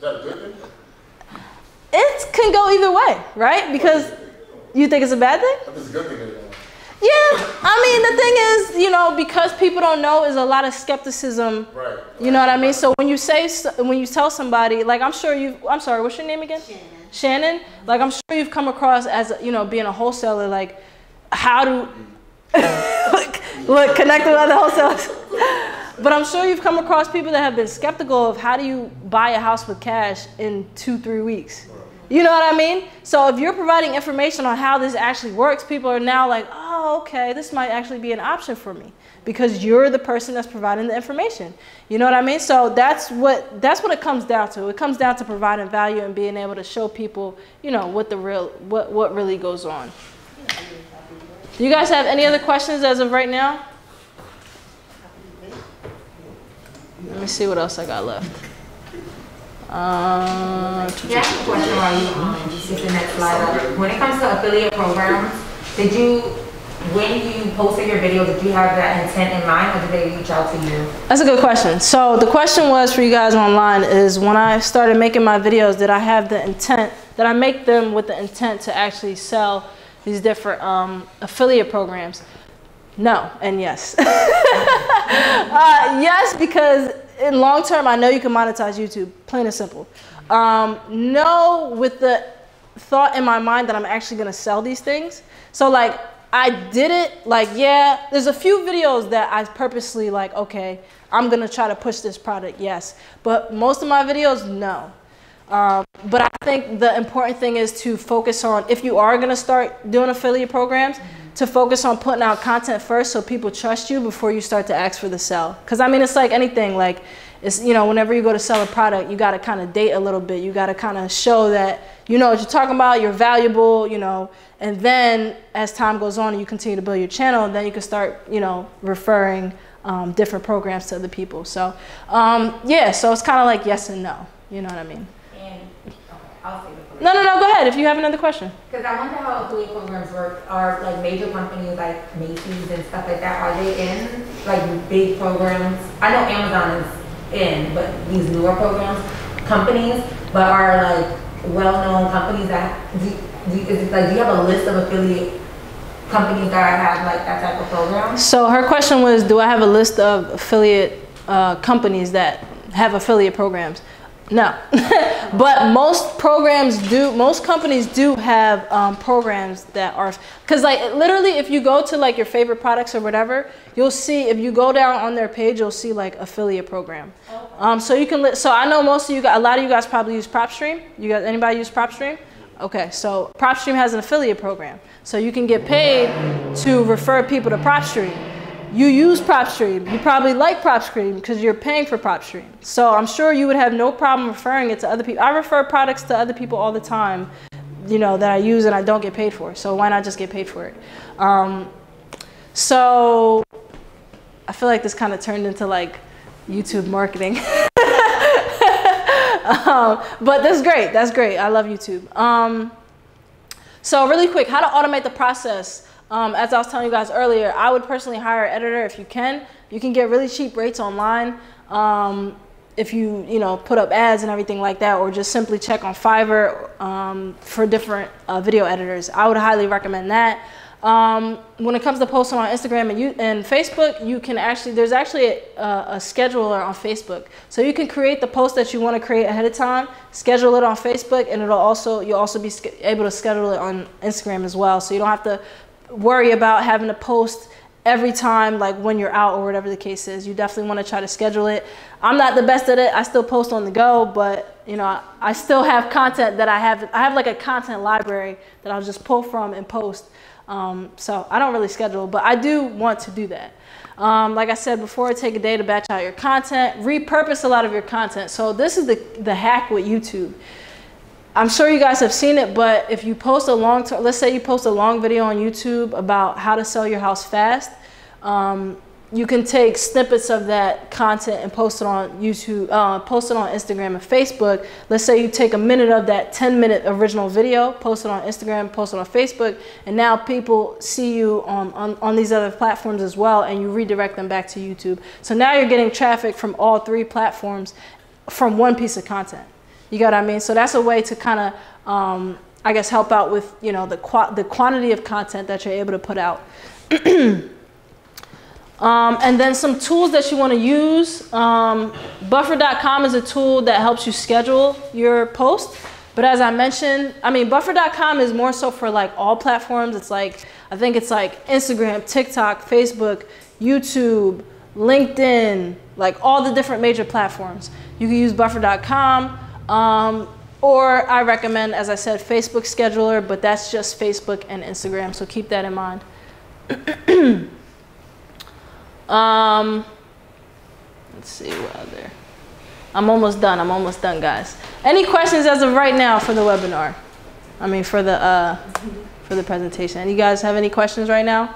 a good thing? It can go either way, right? Because you think it's a bad thing? I think it's a good thing. Yeah, I mean, the thing is, you know, because people don't know, is a lot of skepticism. Right. You know what I mean? So when you tell somebody, like, I'm sorry, what's your name again? Shannon. Like, I'm sure you've come across as, you know, being a wholesaler, like, how to, look, connect with other wholesalers. But I'm sure you've come across people that have been skeptical of how do you buy a house with cash in 2-3 weeks. You know what I mean? So if you're providing information on how this actually works, people are now like, oh, okay, this might actually be an option for me, because you're the person that's providing the information. You know what I mean? So that's what it comes down to. It comes down to providing value and being able to show people, you know, what really goes on. Do you guys have any other questions as of right now? Let me see what else I got left. Yeah, question while you see the next slide up. When it comes to affiliate programs, when you posted your video, did you have that intent in mind, or did they reach out to you? That's a good question. So the question was for you guys online is, when I started making my videos, did I have the intent, did I make them with the intent to actually sell these different affiliate programs? No and yes. Yes, because in long term, I know you can monetize YouTube, plain and simple. No, with the thought in my mind that I'm actually gonna sell these things. So like, I did it, like, yeah, there's a few videos that I purposely like, okay, I'm gonna try to push this product, yes. But most of my videos, no. But I think the important thing is to focus on, if you are gonna start doing affiliate programs, to focus on putting out content first so people trust you before you start to ask for the sell. Because I mean, it's like anything, like, it's, you know, whenever you go to sell a product, you got to kind of date a little bit. You got to kind of show that you know what you're talking about, you're valuable, you know, and then as time goes on and you continue to build your channel, then you can start, you know, referring different programs to other people. So, yeah, so it's kind of like yes and no. You know what I mean? And, okay, I'll say the No, go ahead if you have another question. Because I wonder how affiliate programs work. Are like major companies like Macy's and stuff like that, are they in like big programs? I know Amazon is in, but these newer programs, companies, but are like well-known companies that, do you have a list of affiliate companies that have like that type of program? So her question was, do I have a list of affiliate companies that have affiliate programs? No, but most programs do, most companies do have programs that are, because like literally if you go to like your favorite products or whatever, you'll see, if you go down on their page, you'll see like affiliate program. Okay. So you can, so I know most of you guys, a lot of you guys probably use PropStream. You guys, anybody use PropStream? Okay, so PropStream has an affiliate program. So you can get paid to refer people to PropStream. You use PropStream. You probably like PropStream because you're paying for PropStream. So I'm sure you would have no problem referring it to other people. I refer products to other people all the time, you know, that I use and I don't get paid for. So why not just get paid for it? So I feel like this kind of turned into like YouTube marketing. But that's great. That's great. I love YouTube. So really quick, how to automate the process. As I was telling you guys earlier, I would personally hire an editor if you can. You can get really cheap rates online if you know, put up ads and everything like that, or just simply check on Fiverr for different video editors. I would highly recommend that. When it comes to posting on Instagram and Facebook, you can actually, there's actually a scheduler on Facebook. So you can create the post that you want to create ahead of time, schedule it on Facebook, and you'll also be able to schedule it on Instagram as well. So you don't have to worry about having to post every time, like when you're out or whatever the case is. You definitely want to try to schedule it. I'm not the best at it. I still post on the go, but you know, I still have content that I have like a content library that I'll just pull from and post. So I don't really schedule, but I do want to do that. Like I said before, take a day to batch out your content, repurpose a lot of your content. So this is the hack with YouTube. I'm sure you guys have seen it, but if you post a let's say you post a long video on YouTube about how to sell your house fast, you can take snippets of that content and post it on YouTube, post it on Instagram and Facebook. Let's say you take a minute of that 10-minute original video, post it on Instagram, post it on Facebook, and now people see you on these other platforms as well, and you redirect them back to YouTube. So now you're getting traffic from all three platforms from one piece of content. You got what I mean? So that's a way to kind of, I guess, help out with, you know, the quantity of content that you're able to put out. And then some tools that you want to use. Buffer.com is a tool that helps you schedule your post. But as I mentioned, I mean, Buffer.com is more so for like all platforms. It's like, I think it's like Instagram, TikTok, Facebook, YouTube, LinkedIn, like all the different major platforms. You can use Buffer.com. Or I recommend, as I said, Facebook Scheduler, but that's just Facebook and Instagram, so keep that in mind. Let's see what other. I'm almost done, guys. Any questions as of right now for the webinar? I mean, for the presentation. Any guys have any questions right now?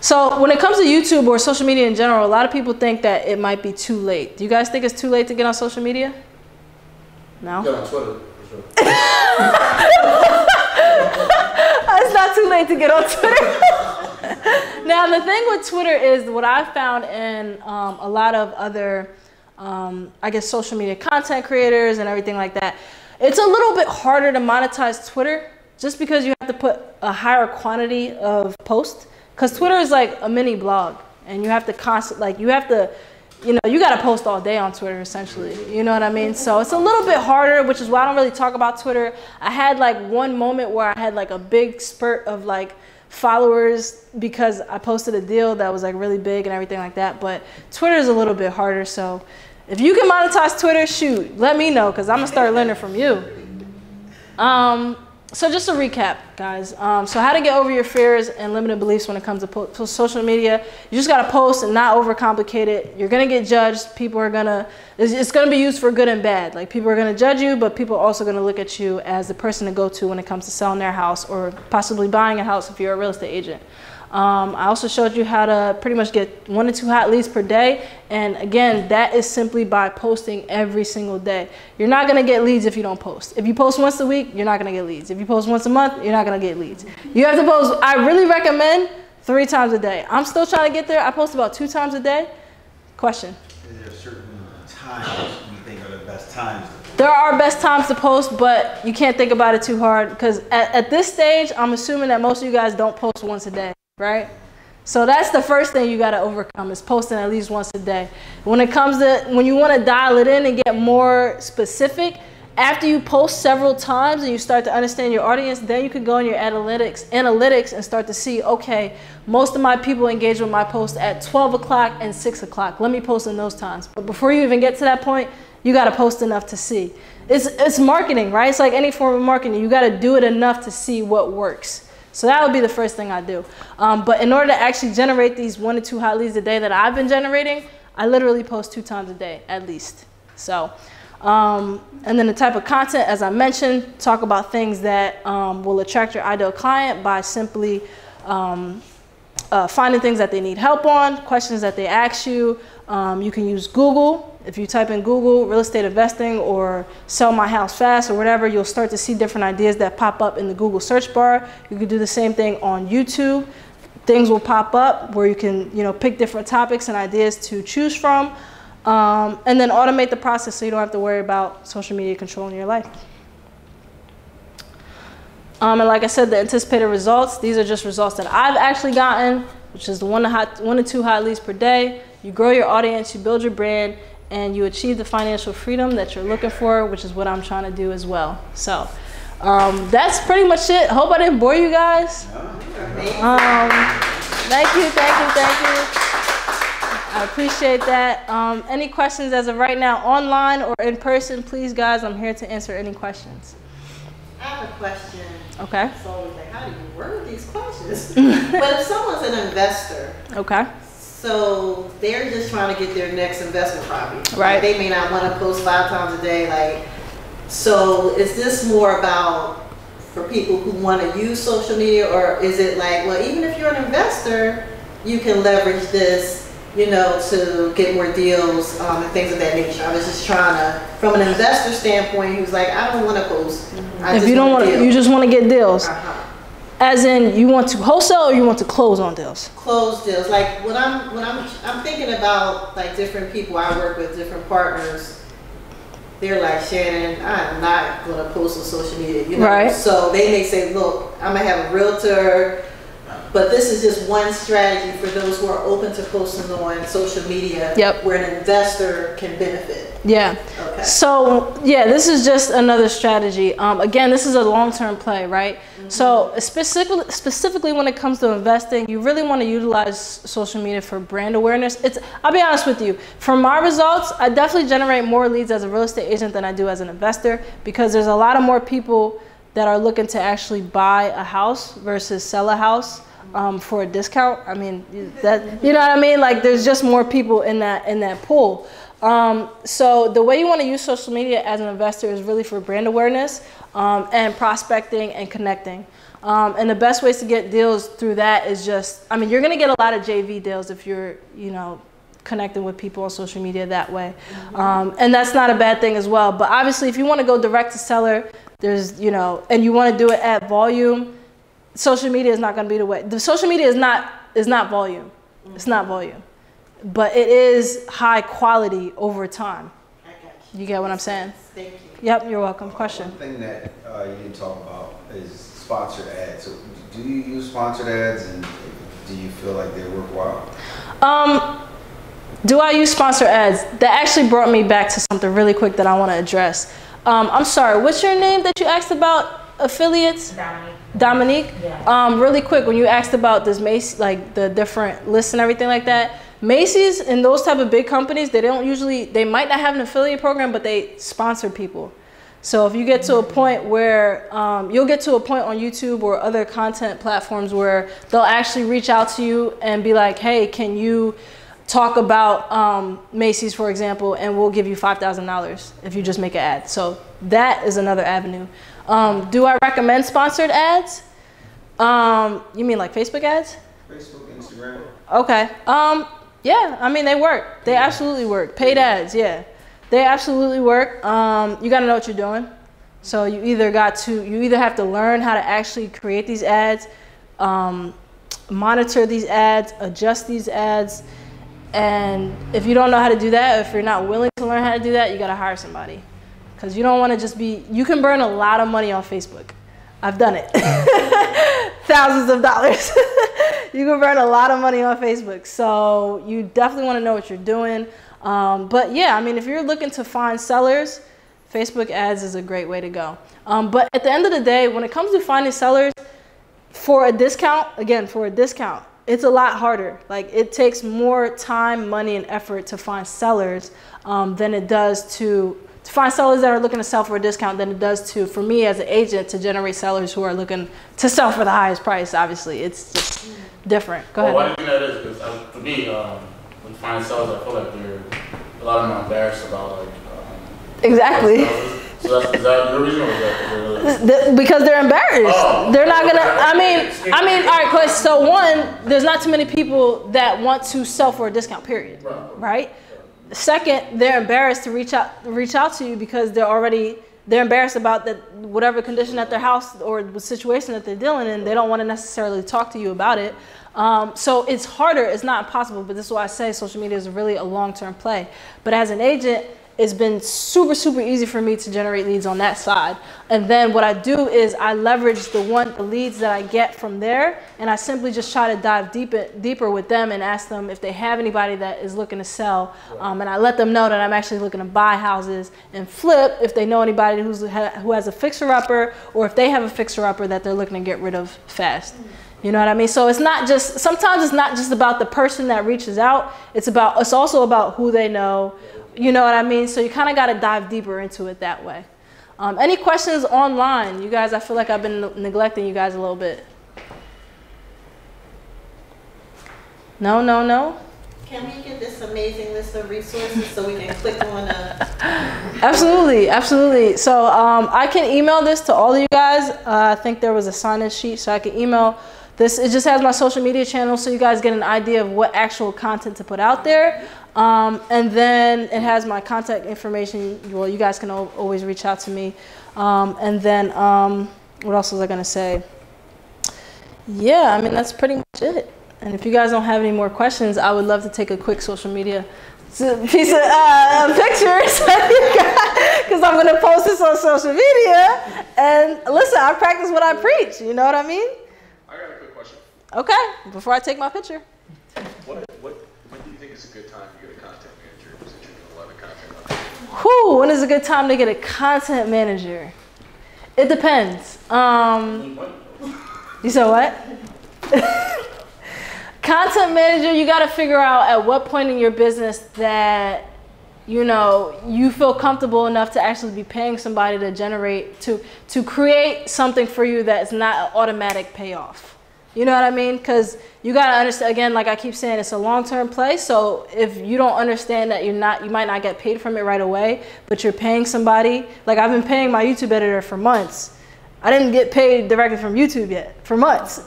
So when it comes to YouTube or social media in general, a lot of people think that it might be too late. Do you guys think it's too late to get on social media? No? Yeah, on Twitter, for sure. It's not too late to get on Twitter. Now, the thing with Twitter is what I found in a lot of other, I guess, social media content creators and everything like that, it's a little bit harder to monetize Twitter just because you have to put a higher quantity of posts. Because Twitter is like a mini blog, and you have to constantly, like, you have to you know, you got to post all day on Twitter, essentially. You know what I mean? So it's a little bit harder, which is why I don't really talk about Twitter. I had like one moment where I had like a big spurt of like followers because I posted a deal that was like really big and everything like that. But Twitter is a little bit harder. So if you can monetize Twitter, shoot, let me know, because I'm going to start learning from you. So just to recap, guys. So how to get over your fears and limited beliefs when it comes to social media. You just got to post and not overcomplicate it. You're going to get judged. People are going to, it's going to be used for good and bad. Like, people are going to judge you, but people are also going to look at you as the person to go to when it comes to selling their house or possibly buying a house if you're a real estate agent. I also showed you how to pretty much get 1 to 2 hot leads per day. And again, that is simply by posting every single day. You're not going to get leads if you don't post. If you post once a week, you're not going to get leads. If you post once a month, you're not going to get leads. You have to post, I really recommend 3 times a day. I'm still trying to get there. I post about 2 times a day. Question. Is there certain times you think are the best times? There are best times to post, but you can't think about it too hard, because at this stage, I'm assuming that most of you guys don't post once a day. Right? So that's the first thing you got to overcome, is posting at least once a day. When it comes to, when you want to dial it in and get more specific, after you post several times and you start to understand your audience, then you could go in your analytics and start to see, okay, most of my people engage with my post at 12 o'clock and 6 o'clock. Let me post in those times. But before you even get to that point, you got to post enough to see. It's marketing, right? It's like any form of marketing. You got to do it enough to see what works. So that would be the first thing I do. But in order to actually generate these 1 to 2 hot leads a day that I've been generating, I literally post 2 times a day at least. So, and then the type of content, as I mentioned, talk about things that will attract your ideal client by simply finding things that they need help on, questions that they ask you. You can use Google. If you type in Google real estate investing or sell my house fast or whatever, you'll start to see different ideas that pop up in the Google search bar. You can do the same thing on YouTube. Things will pop up where you can, you know, pick different topics and ideas to choose from, and then automate the process so you don't have to worry about social media controlling your life. And like I said, the anticipated results, these are just results that I've actually gotten, which is the 1 to 2 hot leads per day. You grow your audience, you build your brand, and you achieve the financial freedom that you're looking for, which is what I'm trying to do as well. So that's pretty much it. Hope I didn't bore you guys. Thank you. I appreciate that. Any questions as of right now, online or in person, please, guys, I'm here to answer any questions. I have a question. Okay. So, like, how do you word these questions? But if someone's an investor, okay, so they're just trying to get their next investment property. Right. Like, they may not want to post 5 times a day. Like, so is this more about for people who want to use social media, or is it like, well, even if you're an investor, you can leverage this, you know, to get more deals and things of that nature? I was just trying to, from an investor standpoint, who's like, I don't want to post. If you don't want to, you just want to get deals. As in, you want to wholesale or you want to close on deals? Close deals. Like when I'm thinking about like different people I work with, different partners. They're like, Shannon, I'm not going to post on social media, you know. Right. So they may say, look, I'm gonna have a realtor, but this is just one strategy for those who are open to posting on social media. Yep. Where an investor can benefit. Yeah. Okay. So yeah, this is just another strategy. Again, this is a long-term play, right? Mm-hmm. So specifically when it comes to investing, you really want to utilize social media for brand awareness. I'll be honest with you, from my results, I definitely generate more leads as a real estate agent than I do as an investor, because there's a lot of more people that are looking to actually buy a house versus sell a house for a discount. I mean, that, you know what I mean? Like, there's just more people in that pool. So the way you want to use social media as an investor is really for brand awareness and prospecting and connecting. And the best ways to get deals through that is just, I mean, you're going to get a lot of JV deals if you're, you know, connecting with people on social media that way. Mm-hmm. And that's not a bad thing as well. But obviously, if you want to go direct to seller, there's, you know, and you want to do it at volume, social media is not going to be the way. The social media is not volume. Mm-hmm. It's not volume. But it is high quality over time. I got you. You get what I'm saying? Thank you. Yep, you're welcome. Question. One thing that you didn't talk about is sponsored ads. So do you use sponsored ads, and do you feel like they're worthwhile? Do I use sponsored ads? That actually brought me back to something really quick that I want to address. I'm sorry, what's your name that you asked about affiliates? Dominique? Yeah. Really quick, when you asked about this Macy's, like the different lists and everything like that, Macy's and those type of big companies, they might not have an affiliate program, but they sponsor people. So if you get to a point where, you'll get to a point on YouTube or other content platforms where they'll actually reach out to you and be like, hey, can you talk about Macy's, for example, and we'll give you $5,000 if you just make an ad. So that is another avenue. Do I recommend sponsored ads? You mean like Facebook ads? Facebook, Instagram. Okay. Yeah, I mean, they work. They absolutely work. Paid ads, yeah. They absolutely work. You got to know what you're doing. So you either have to learn how to actually create these ads, monitor these ads, adjust these ads. And if you don't know how to do that, if you're not willing to learn how to do that, you got to hire somebody. Because you don't want to just be, you can burn a lot of money on Facebook. I've done it. Thousands of dollars. You can burn a lot of money on Facebook. So you definitely want to know what you're doing. But yeah, I mean, if you're looking to find sellers, Facebook ads is a great way to go. But at the end of the day, when it comes to finding sellers for a discount, it's a lot harder. Like, it takes more time, money, and effort to find sellers than it does to find sellers that are looking to sell for a discount than it does for me as an agent to generate sellers who are looking to sell for the highest price. Obviously, it's just different. Go ahead. Why do you think that is? Because for me, when finding sellers, I feel like a lot of them are embarrassed about exactly. So is that your reason, or is that because they're embarrassed? Oh. They're not gonna. I mean, all right. Cause so one, there's not too many people that want to sell for a discount. Period. Right. Second, they're embarrassed to reach out to you because they're embarrassed about whatever condition at their house or the situation that they're dealing in. They don't want to necessarily talk to you about it. So it's harder. It's not impossible. But this is why I say social media is really a long-term play. But as an agent, it's been super, super easy for me to generate leads on that side. And then what I do is I leverage the leads that I get from there, and I simply just try to dive deeper with them and ask them if they have anybody that is looking to sell. And I let them know that I'm actually looking to buy houses and flip if they know anybody who has a fixer-upper, or if they have a fixer-upper that they're looking to get rid of fast. You know what I mean? So sometimes it's not just about the person that reaches out. It's also about who they know. You know what I mean? So you kind of got to dive deeper into it that way. Any questions online? You guys, I feel like I've been neglecting you guys a little bit. No? Can we get this amazing list of resources so we can click on Absolutely. So I can email this to all of you guys. I think there was a sign-in sheet, so I can email this. It just has my social media channel, so you guys get an idea of what actual content to put out there. And then it has my contact information. Well, you guys can always reach out to me. And then what else was I gonna say? Yeah, I mean, that's pretty much it. And if you guys don't have any more questions, I would love to take a quick social media piece of pictures because I'm gonna post this on social media. And listen, I practice what I preach. You know what I mean? I got a quick question. Okay, before I take my picture. When do you think is a good time to get a content manager since you're doing a lot of content out there? Whew, when is a good time to get a content manager? It depends. You said what? Content manager, you got to figure out at what point in your business that you feel comfortable enough to actually be paying somebody to create something for you that's not an automatic payoff. You know what I mean? Because you got to understand, again, like I keep saying, it's a long-term play. So if you don't understand that you might not get paid from it right away, but you're paying somebody. Like, I've been paying my YouTube editor for months. I didn't get paid directly from YouTube yet for months.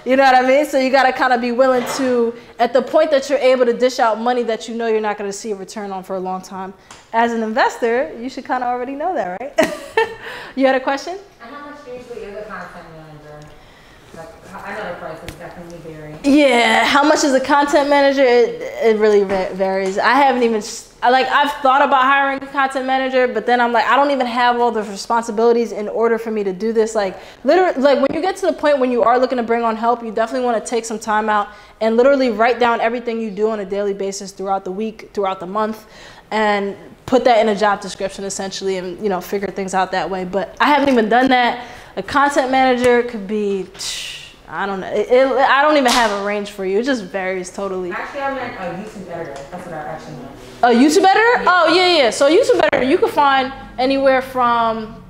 You know what I mean? So you got to kind of be willing to, at the point that you're able to dish out money that you know you're not going to see a return on for a long time. As an investor, you should kind of already know that, right? You had a question? And how much usually is a content manager? Like, I know the prices definitely vary. Yeah, how much is a content manager? It really varies. I I've thought about hiring a content manager, but then I'm like, I don't even have all the responsibilities in order for me to do this. Like literally, like when you get to the point when you are looking to bring on help, you definitely want to take some time out and literally write down everything you do on a daily basis throughout the week, throughout the month, and put that in a job description essentially, and you know, figure things out that way. But I haven't even done that. A content manager could be, I don't know. I don't even have a range for you. It just varies totally. Actually, I meant a YouTube editor. That's what I actually meant. A YouTube editor? Yeah. Oh, yeah. So a YouTube editor, you could find anywhere from